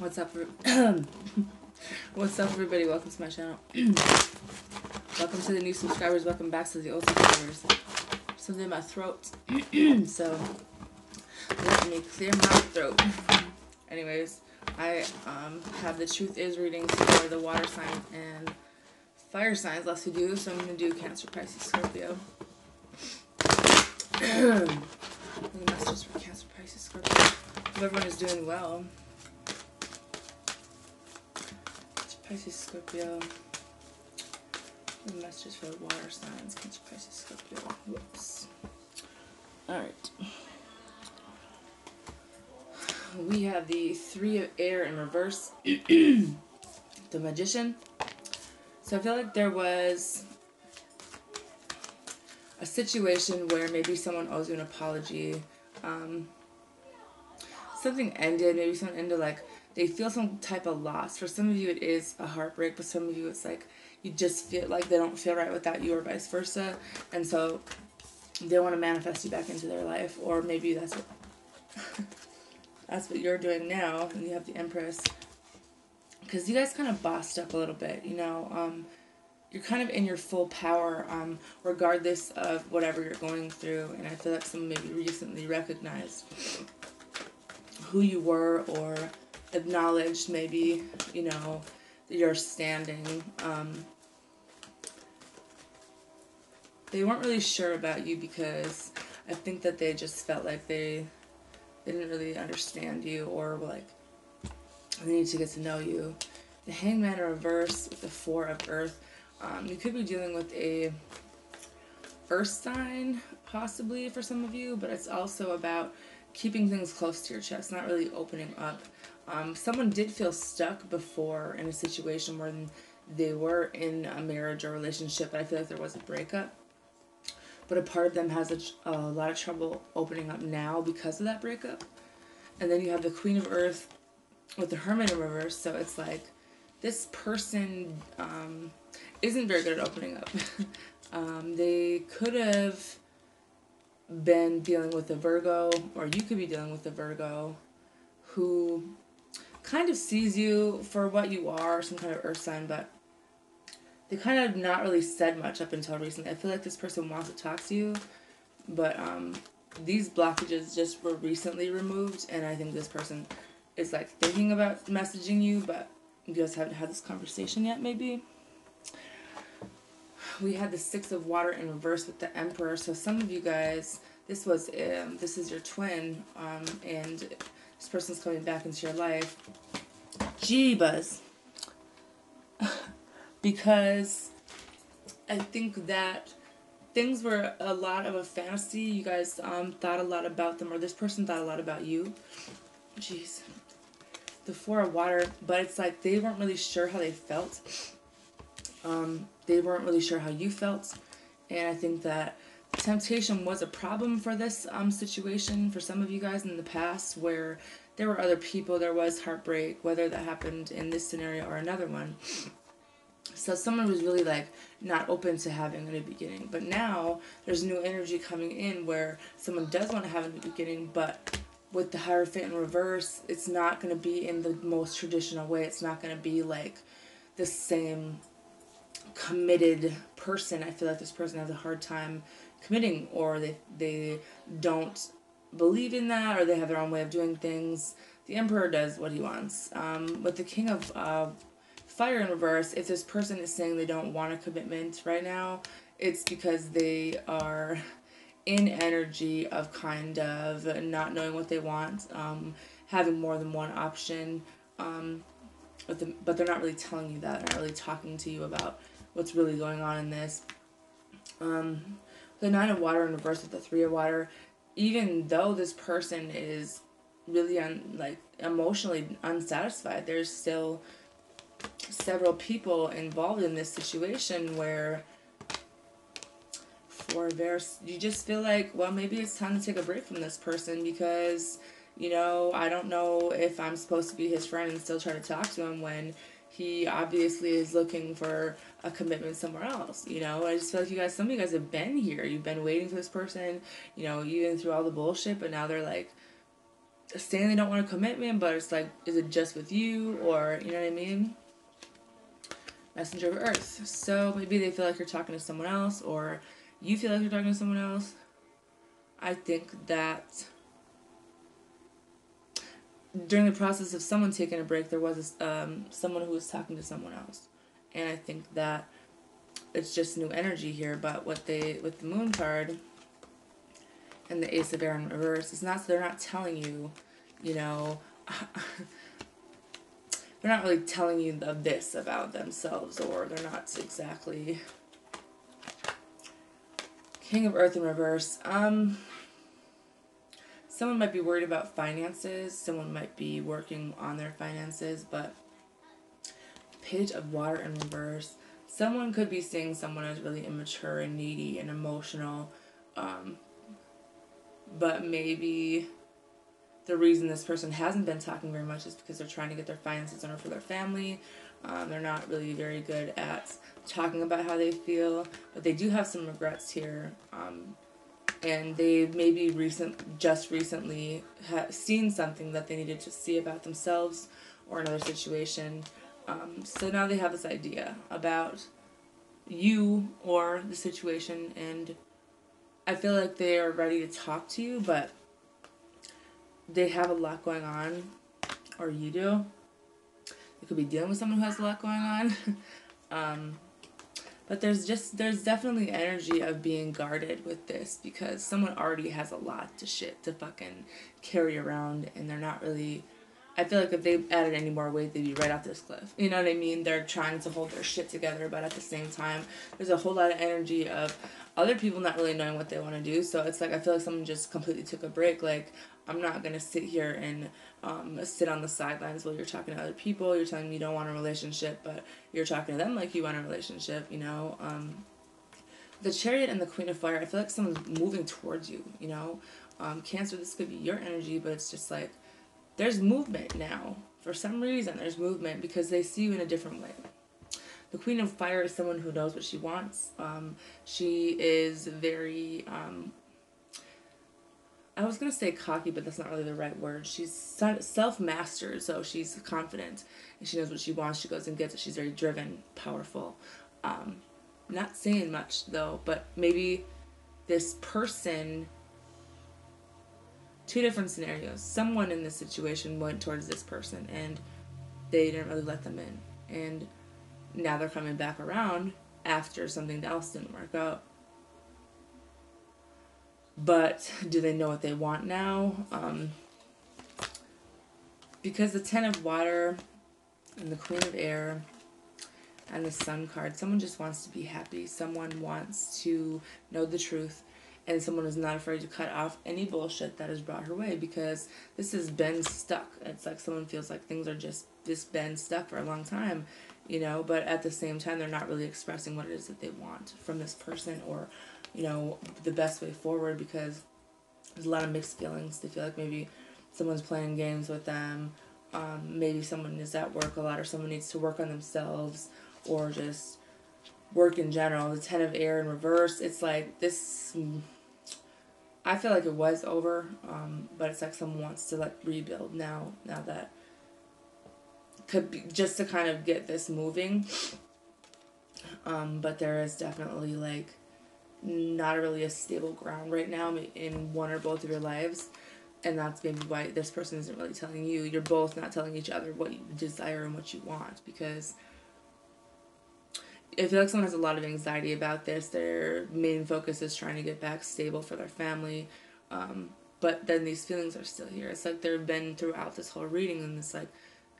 What's up, what's up, everybody? Welcome to my channel. Welcome to the new subscribers. Welcome back to the old subscribers. Something in my throat, so let me clear my throat. Anyways, I have the truth is readings for the water sign and fire signs left to do. So I'm gonna do Cancer, Pisces, Scorpio. Messages for Cancer, Pisces, Scorpio. Hope everyone is doing well. Pisces, Scorpio. The messages for the water signs, Cancer, Pisces, Scorpio. Whoops. Alright. We have the Three of Air in reverse. The Magician. So I feel like there was a situation where maybe someone owes you an apology. Something ended. Maybe someone ended like they feel some type of loss. For some of you, it is a heartbreak, but some of you, it's like you just feel like they don't feel right without you, or vice versa, and so they want to manifest you back into their life, or maybe that's what that's what you're doing now. And you have the Empress, because you guys kind of bossed up a little bit, you know. You're kind of in your full power, regardless of whatever you're going through, and I feel like someone maybe recently recognized who you were, or acknowledged maybe, you know, your standing. They weren't really sure about you because I think that they just felt like they didn't really understand you, or like they need to get to know you. The Hangman in reverse with the Four of Earth. You could be dealing with a earth sign, possibly, for some of you, but it's also about keeping things close to your chest, not really opening up. Someone did feel stuck before in a situation where they were in a marriage or relationship, but I feel like there was a breakup. But a part of them has a lot of trouble opening up now because of that breakup. And then you have the Queen of Earth with the Hermit in reverse, so it's like this person isn't very good at opening up. They could have been dealing with a Virgo, or you could be dealing with a Virgo who kind of sees you for what you are, some kind of earth sign, but they kind of not really said much up until recently. I feel like this person wants to talk to you, but these blockages just were recently removed, and I think this person is like thinking about messaging you, but you guys haven't had this conversation yet, maybe. We had the Six of Water in reverse with the Emperor. So some of you guys, this is your twin, and this person's coming back into your life. Jeebus. Because I think that things were a lot of a fantasy. You guys thought a lot about them, or this person thought a lot about you. Jeez. The Four of Water, but it's like they weren't really sure how they felt. They weren't really sure how you felt, and I think that temptation was a problem for this situation for some of you guys in the past, where there were other people, there was heartbreak, whether that happened in this scenario or another one. So someone was really like not open to having a new beginning, but now there's new energy coming in where someone does want to have a new beginning, but with the Hierophant in reverse, it's not going to be in the most traditional way. It's not going to be like the same committed person. I feel like this person has a hard time committing, or they don't believe in that, or they have their own way of doing things. The Emperor does what he wants. With the King of Fire in reverse, if this person is saying they don't want a commitment right now, it's because they are in energy of kind of not knowing what they want, having more than one option, but they're not really telling you that. They're not really talking to you about what's really going on in this. The Nine of Water in reverse with the Three of Water, even though this person is really emotionally unsatisfied, there's still several people involved in this situation where you just feel like, well, maybe it's time to take a break from this person, because, you know, I don't know if I'm supposed to be his friend and still try to talk to him when he obviously is looking for a commitment somewhere else. You know, I just feel like some of you guys have been here. You've been waiting for this person, you know, even through all the bullshit, but now they're like saying they don't want a commitment, but it's like, is it just with you, or, you know what I mean? Messenger of Earth. So maybe they feel like you're talking to someone else, or you feel like you're talking to someone else. I think that during the process of someone taking a break, there was someone who was talking to someone else. And I think that it's just new energy here. But with the Moon card and the Ace of Air in reverse, it's not, they're not telling you, you know, they're not really telling you this about themselves, or they're not exactly. King of Earth in reverse. Someone might be worried about finances. Someone might be working on their finances, but Page of Water in reverse. Someone could be seeing someone as really immature and needy and emotional, but maybe the reason this person hasn't been talking very much is because they're trying to get their finances in order for their family. They're not really very good at talking about how they feel, but they do have some regrets here. And they maybe just recently seen something that they needed to see about themselves or another situation. So now they have this idea about you or the situation, and I feel like they are ready to talk to you, but they have a lot going on, or you do. You could be dealing with someone who has a lot going on. But there's definitely energy of being guarded with this, because someone already has a lot to fucking carry around, and they're not really. I feel like if they added any more weight, they'd be right off this cliff. You know what I mean? They're trying to hold their shit together, but at the same time, there's a whole lot of energy of other people not really knowing what they want to do. So it's like, I feel like someone just completely took a break. Like, I'm not going to sit here and sit on the sidelines while you're talking to other people. You're telling me you don't want a relationship, but you're talking to them like you want a relationship, you know? The Chariot and the Queen of Fire, I feel like someone's moving towards you, you know? Cancer, this could be your energy, but it's just like, there's movement now. For some reason, there's movement because they see you in a different way. The Queen of Fire is someone who knows what she wants. She is very, I was going to say cocky, but that's not really the right word. She's self-mastered, so she's confident, and she knows what she wants. She goes and gets it. She's very driven, powerful. Not saying much, though, but maybe this person, two different scenarios. Someone in this situation went towards this person, and they didn't really let them in. And now they're coming back around after something else didn't work out. But do they know what they want now? Because the Ten of Water and the Queen of Air and the Sun card, someone just wants to be happy. Someone wants to know the truth. And someone is not afraid to cut off any bullshit that has brought her way, because this has been stuck. It's like someone feels like things are just been stuck for a long time, you know, but at the same time, they're not really expressing what it is that they want from this person, or, you know, the best way forward, because there's a lot of mixed feelings. They feel like maybe someone's playing games with them. Maybe someone is at work a lot, or someone needs to work on themselves, or just work in general. The Ten of Air in reverse, it's like this, I feel like it was over, but it's like someone wants to like rebuild now that could be just to kind of get this moving. But there is definitely like not really a stable ground right now in one or both of your lives, and that's maybe why this person isn't really telling you. You're both not telling each other what you desire and what you want, because I feel like someone has a lot of anxiety about this. Their main focus is trying to get back stable for their family. But then these feelings are still here. It's like they've been throughout this whole reading, and it's like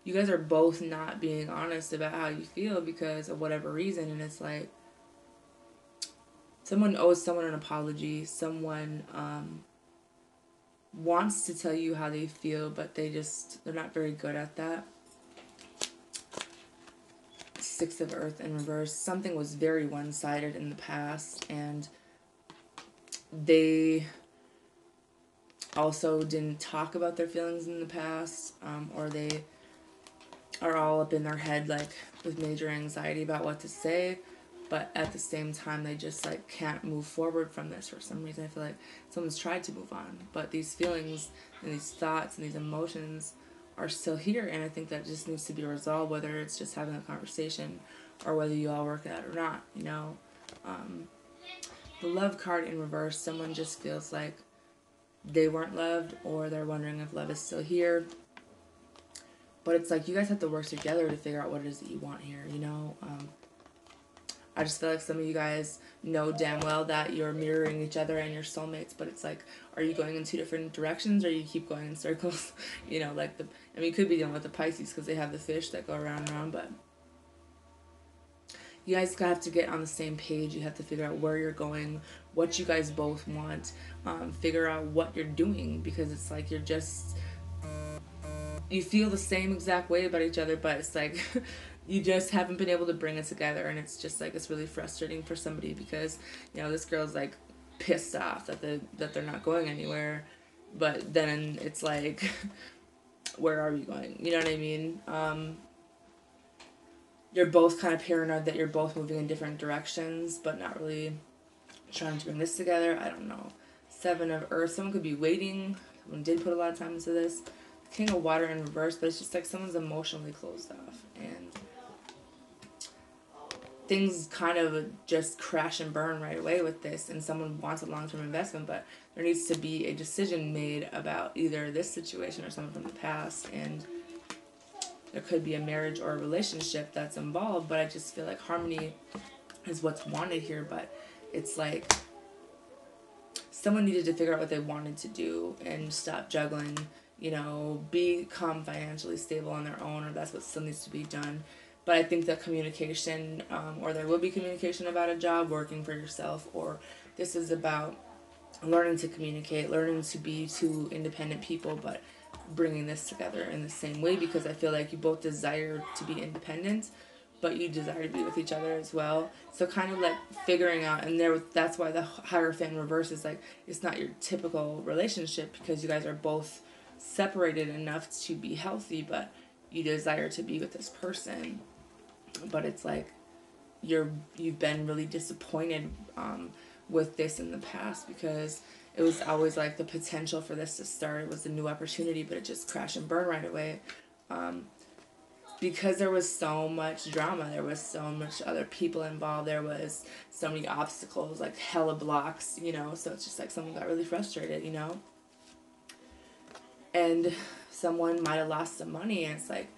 you guys are both not being honest about how you feel because of whatever reason. And it's like someone owes someone an apology. Someone wants to tell you how they feel, but they're not very good at that. Six of Earth in reverse. Something was very one-sided in the past, and they also didn't talk about their feelings in the past, or they are all up in their head, like, with major anxiety about what to say. but at the same time they just like can't move forward from this for some reason. I feel like someone's tried to move on, but these feelings and these thoughts and these emotions are still here, and I think that just needs to be resolved, whether it's just having a conversation or whether you all work it out or not, you know. The love card in reverse, someone just feels like they weren't loved, or they're wondering if love is still here. But it's like you guys have to work together to figure out what it is that you want here, you know. I just feel like some of you guys know damn well that you're mirroring each other and your soulmates, but it's like, are you going in two different directions, or you keep going in circles? You know, like you could be dealing with the Pisces because they have the fish that go around and around, but you guys have to get on the same page. You have to figure out where you're going, what you guys both want, figure out what you're doing, because it's like you feel the same exact way about each other, but it's like you just haven't been able to bring it together, and it's just like it's really frustrating for somebody because, you know, this girl's like pissed off that they're not going anywhere, but then it's like where are we going? You know what I mean? You're both kind of paranoid that you're both moving in different directions, but not really trying to bring this together. I don't know. 7 of Earth. Someone could be waiting. Someone did put a lot of time into this. King of Water in reverse, but it's just like someone's emotionally closed off, and things kind of just crash and burn right away with this, and someone wants a long-term investment, but there needs to be a decision made about either this situation or someone from the past, and there could be a marriage or a relationship that's involved, but I just feel like harmony is what's wanted here, but it's like someone needed to figure out what they wanted to do and stop juggling, you know, become financially stable on their own, or that's what still needs to be done. But I think that communication, or there will be communication about a job, working for yourself, or this is about learning to communicate, learning to be two independent people, but bringing this together in the same way, because I feel like you both desire to be independent, but you desire to be with each other as well. So kind of like figuring out, and that's why the Hierophant in reverse is like, it's not your typical relationship, because you guys are both separated enough to be healthy, but you desire to be with this person. But it's like you've been really disappointed with this in the past, because it was always like the potential for this to start. It was a new opportunity, but it just crashed and burned right away. Because there was so much drama, there was so much other people involved, there was so many obstacles, like hella blocks, you know, so it's just like someone got really frustrated, you know. And someone might have lost some money, and it's like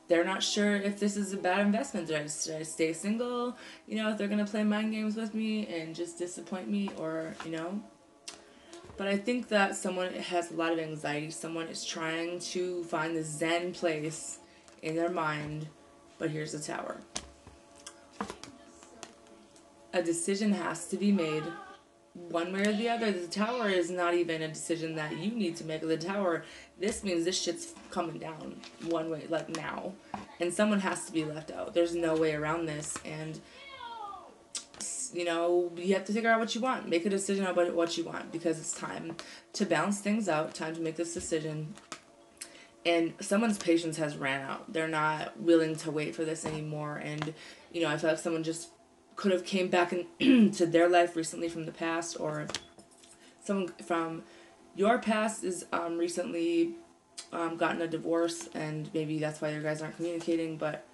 they're not sure if this is a bad investment. Should I stay single? You know, if they're going to play mind games with me and just disappoint me, or, you know. But I think that someone has a lot of anxiety. Someone is trying to find the zen place in their mind, but here's the Tower. A decision has to be made one way or the other. The Tower is not even a decision that you need to make. The Tower, this means this shit's coming down one way, like now. And someone has to be left out. There's no way around this. And, you know, you have to figure out what you want. Make a decision about what you want, because it's time to balance things out, time to make this decision. And someone's patience has ran out. They're not willing to wait for this anymore. And, you know, I feel like someone just could have came back into their life recently from the past, or someone from your past is recently gotten a divorce, and maybe that's why you guys aren't communicating. But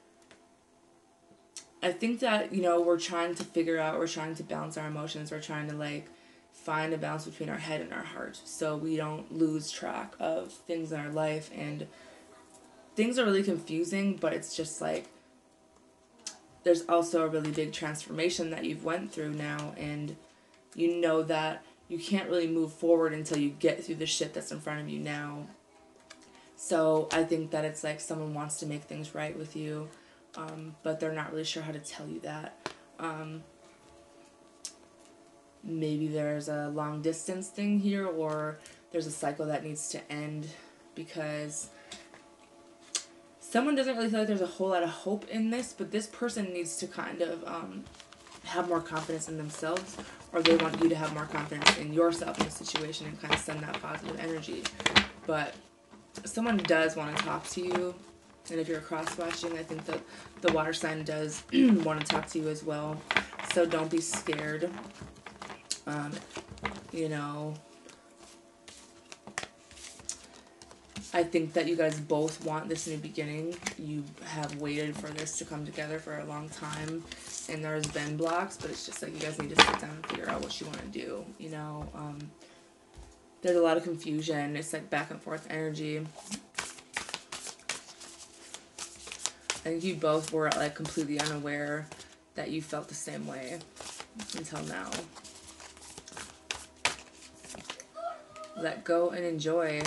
I think that, you know, we're trying to figure out, we're trying to balance our emotions, we're trying to like find a balance between our head and our heart, so we don't lose track of things in our life. And things are really confusing, but it's just like there's also a really big transformation that you've went through now, and you know that you can't really move forward until you get through the shit that's in front of you now. So I think that it's like someone wants to make things right with you, but they're not really sure how to tell you that. Maybe there's a long distance thing here, or there's a cycle that needs to end, because someone doesn't really feel like there's a whole lot of hope in this, but this person needs to kind of have more confidence in themselves, or they want you to have more confidence in yourself in the situation and kind of send that positive energy. But someone does want to talk to you, And if you're cross-watching, I think that the water sign does want to talk to you as well. So don't be scared. You know, I think that you guys both want this new beginning. You have waited for this to come together for a long time, and there's been blocks, but it's just like you guys need to sit down and figure out what you want to do, you know. There's a lot of confusion. It's like back and forth energy. I think you both were like completely unaware that you felt the same way until now. Let go and enjoy.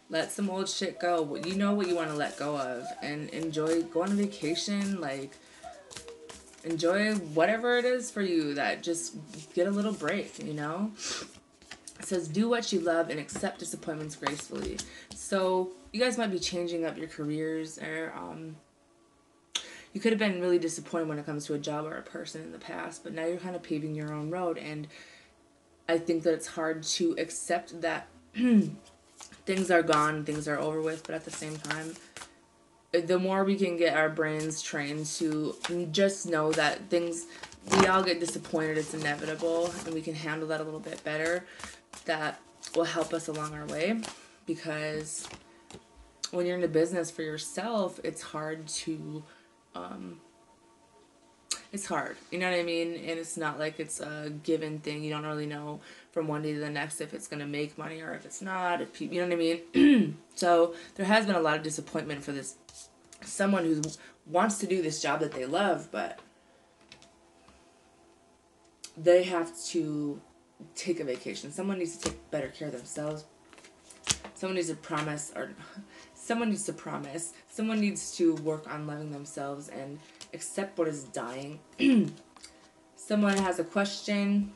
Let some old shit go. You know what you want to let go of. And enjoy. Go on a vacation. Like, enjoy whatever it is for you. That just get a little break, you know? It says, do what you love and accept disappointments gracefully. So, you guys might be changing up your careers. Or, you could have been really disappointed when it comes to a job or a person in the past. But now you're kind of paving your own road. And I think that it's hard to accept that things are gone, things are over with, but at the same time, the more we can get our brains trained to just know that we all get disappointed, it's inevitable, and we can handle that a little bit better, that will help us along our way. Because when you're in the business for yourself, it's hard to, it's hard, you know what I mean? And it's not like it's a given thing. You don't really know from one day to the next if it's going to make money or if it's not, if people, you know what I mean? So there has been a lot of disappointment for this, someone who wants to do this job that they love, but they have to take a vacation. Someone needs to take better care of themselves. Someone needs to promise, someone needs to work on loving themselves and accept what is dying. Someone has a question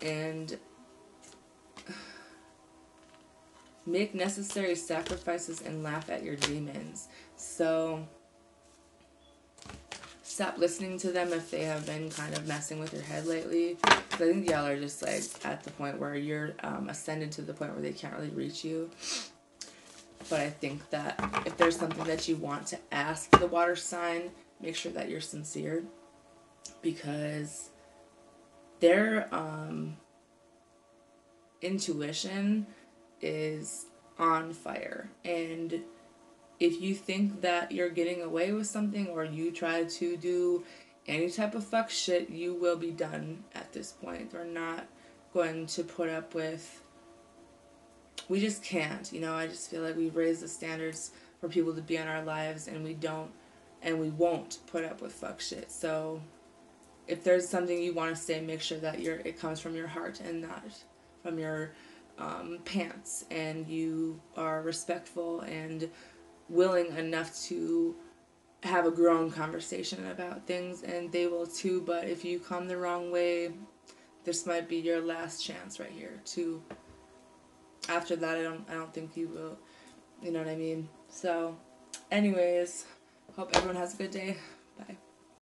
and make necessary sacrifices and laugh at your demons. So stop listening to them if they have been kind of messing with your head lately. I think y'all are just like at the point where you're ascended to the point where they can't really reach you. But I think that if there's something that you want to ask the water sign, make sure that you're sincere, because their intuition is on fire. And if you think that you're getting away with something, or you try to do any type of fuck shit, you will be done at this point. They're not going to put up with... We just can't, you know. I just feel like we've raised the standards for people to be in our lives, and we won't put up with fuck shit. So if there's something you want to say, make sure that it comes from your heart and not from your pants, and you are respectful and willing enough to have a grown conversation about things, and they will too. But if you come the wrong way, this might be your last chance right here to... After that, I don't think you will, you know what I mean? So, anyways, hope everyone has a good day. Bye.